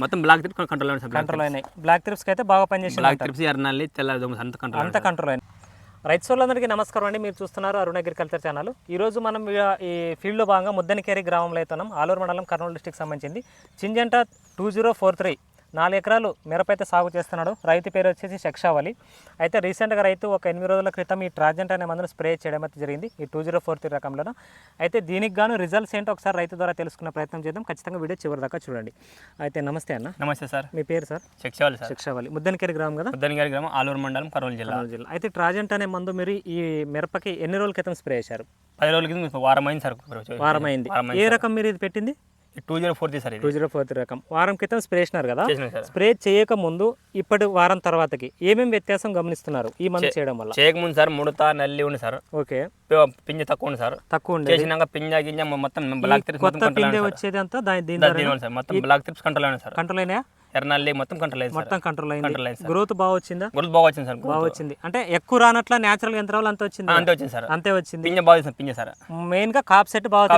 మొత్తం black thrips control అయినాయి sir. Control అయినాయి. బ్లాక్ ట్రిప్స్కి అయితే బాగా పనిచేసింది. బ్లాక్ ట్రిప్స్ ఎర్రనల్లి తెల్ల దోమ అంత కంట్రోల్ అయినాయి. రైతు సోదరులందరికీ నమస్కారం అండి. మీరు చూస్తున్నారు అరుణ్ అగ్రికల్చర్ ఛానల్. ఈరోజు మనం ఈ ఫీల్డ్లో భాగంగా ముద్దనకేరి గ్రామంలో అవుతున్నాం. ఆలూరు మండలం, కర్నూలు డిస్టిక్ సంబంధించింది. చింజంట 2043 4 ఎకరాలు మిరపైతే సాగు చేస్తున్నాడు. రైతు పేరు వచ్చేసి శక్షావలి. అయితే రీసెంట్గా రైతు ఒక 8 రోజుల క్రితం ఈ ట్రాజెంట్ అనే మందును స్ప్రే చేయడం అయితే జరిగింది ఈ 2043 రకంలో. అయితే దీనికి గాను రిజల్ట్స్ ఏంటో ఒకసారి రైతు ద్వారా తెలుసుకునే ప్రయత్నం చేద్దాం. ఖచ్చితంగా వీడియో చివరి దాకా చూడండి. అయితే నమస్తే అన్న. నమస్తే సార్. మీ పేరు సార్? శక్షావలి సార్. శక్షావలి, ముద్దనకేరి గ్రామం కదా? ముద్దనకేరి గ్రామం, ఆలూరు మండలం, కర్నూలు జిల్లా. అయితే ట్రాజెంట్ అనే మందు మీరు ఈ మిరపకి ఎన్ని రోజుల క్రితం స్ప్రే చేశారు? 10 రోజుల కింద వారం అయింది సార్. వారం అయింది. ఏ రకం మీరు ఇది పెట్టింది? 2043 సార్. 2043 రకం. వారం క్రితం స్ప్రే చేసినారు కదా? సార్. స్ప్రే చేయక ముందు ఇప్పటి వారం తర్వాతకి ఏమేమి వ్యత్యాసం గమనిస్తున్నారు ఈ మందు చేయడం వల్ల? చేయకముందు సార్ ముడత నల్లి ఉంది సార్. ఓకే. పింజ తక్కువ ఉంది సార్. తక్కువ ఉంది. చేసినాక పింజ గింజ మొత్తం బ్లాక్ ట్రిప్స్ కొత్త పింజ వచ్చేది అంతా సార్. మొత్తం బ్లాక్ ట్రిప్స్ కంట్రోల్ అయినా సార్. కంట్రోల్ అయినా? ఎర్రనల్లి మొత్తం కంట్రోల్ అయింది. మొత్తం కంట్రోల్ అయింది. గ్రోత్ బాగా వచ్చిందా? గ్రోత్ బాగా వచ్చింది సార్. బాగా వచ్చింది. అంటే ఎక్కువ రానట్ల నేచురల్ యంత్రాలు అంత వచ్చింది. అంతే వచ్చింది సార్. అంతే వచ్చింది. పింజ బాగా వచ్చింది. పింజ సార్ మెయిన్ గా కాప్ సెట్ బాగా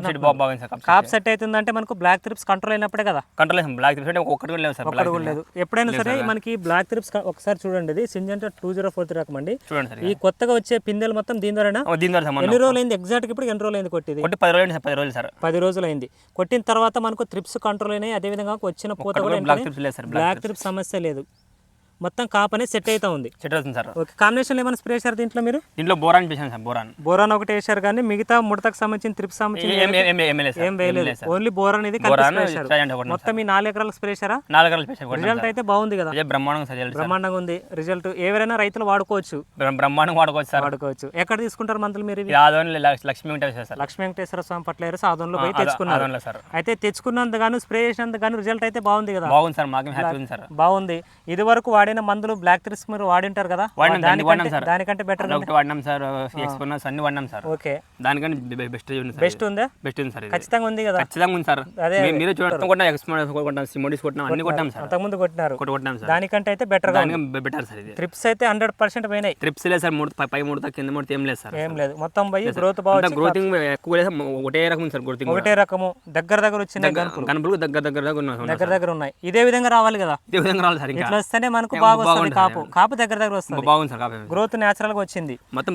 సార్. కాప్ సెట్ అవుతుందంటే మనకు బ్లాక్ ట్రిప్స్ కంట్రోల్ అయినప్పుడే కదా? కంట్రోల్ అయింది. బ్లాక్ ట్రిప్స్ అంటే ఒక్కటి కూడా లేదు సార్. ఒక్కటి కూడా లేదు. ఎప్పుడైనా సరే మనకి బ్లాక్ ట్రిప్స్ ఒకసారి చూడండి. ఇది సింజంట 2043 రకం అండి. చూడండి సార్. ఈ కొత్తగా వచ్చే పిందెలు మొత్తం దీని ద్వారా ఎన్ని రోజులు అయింది? ఎగ్జాక్ట్ ఇప్పుడు ఎన్ని రోజులు అయింది కొట్టింది? 10 రోజులు సార్. 10 రోజులు సార్. 10 రోజులు అయింది. కొట్టిన తర్వాత మనకు ట్రిప్స్ కంట్రోల్ అయినాయి. అదే విధంగా వచ్చిన పూత కూడా బ్లాక్ ట్రిప్స్ సమస్య లేదు. మొత్తం కాప్ అనేది సెట్ అవుతా ఉంది. సెట్ అవుతుంది సార్. ఓకే. కాంబినేషన్ ఏమైనా స్ప్రే చేశారు దీంట్లో మీరు? దీంట్లో బోరాన్ వేసాను సార్. బోరాన్ ఒకటి వేశారు కానీ మిగతా ముడతకు సంబంధించిన ట్రిప్స్ సంబంధించి ఏం వేయలేదు. ఓన్లీ బోరాన్ ఇది మొత్తం ఈ 4 ఎకరాలకు స్ప్రే చేశారా? 4 ఎకరాలు స్ప్రే. రిజల్ట్ అయితే బాగుంది కదా? బ్రహ్మాండంగా ఉంది రిజల్ట్. ఎవరైనా రైతులు వాడుకోవచ్చు. బ్రహ్మాండంగా వాడుకోవచ్చు సార్. వాడుకోవచ్చు. ఎక్కడ తీసుకుంటారు మందులు మీరు? లక్ష్మీ వెంకటేశ్వర స్వామి పట్ల సాధనలో పోయి తెచ్చుకున్నారు. అయితే తెచ్చుకున్నంత గాను స్ప్రే చేసినంత గాను రిజల్ట్ అయితే బాగుంది కదా? బాగుంది సార్. మాకు హ్యాపీ ఉంది సార్. బాగుంది. ఇది వరకు వాడిన మందులు బ్లాక్ ట్రిప్స్ మీరు వాడింటారు కదా? దానికంటే బెటర్ వాడినాం సార్. ఎక్స్పోనస్ అన్ని వాడినాం సార్. ఓకే. దానికంటే బెస్ట్ ఉంది. బెస్ట్ ఉందా? బెస్ట్ ఉంది సార్. ఖచ్చితంగా ఉంది కదా? ఖచ్చితంగా ఉంది సార్. మీరు చూడండి, ఎక్స్పోనస్ కొట్టాం, సిమోడిస్ కొట్టాం, అన్ని కొట్టాం సార్. అంతకుముందు కొట్టినారు. కొట్టాం సార్. దానికంటే అయితే బెటర్ బెటర్ సార్. ఇది ట్రిప్స్ అయితే 100% పోయినాయి. ట్రిప్స్ లేదు సార్. పై ముడత కింద ముడత ఏం లేదు సార్. ఏం లేదు. మొత్తం పోయి గ్రోత్ బాగా గ్రోతింగ్ ఎక్కువ లేదు. ఒకటే రకం సార్. గ్రోతింగ్ ఒకటే రకము. దగ్గర వచ్చిన గనుపులు దగ్గర ఉన్నాయి. ఇదే విధంగా రావాలి కదా? ఇదే విధంగా రావాలి సార్. ఇట్లా వస్తేనే మనకు బాగా వస్తుంది. కాపు దగ్గర వస్తుంది. బాగుంది సార్. గ్రోత్ నేచురల్ గా వచ్చింది. మొత్తం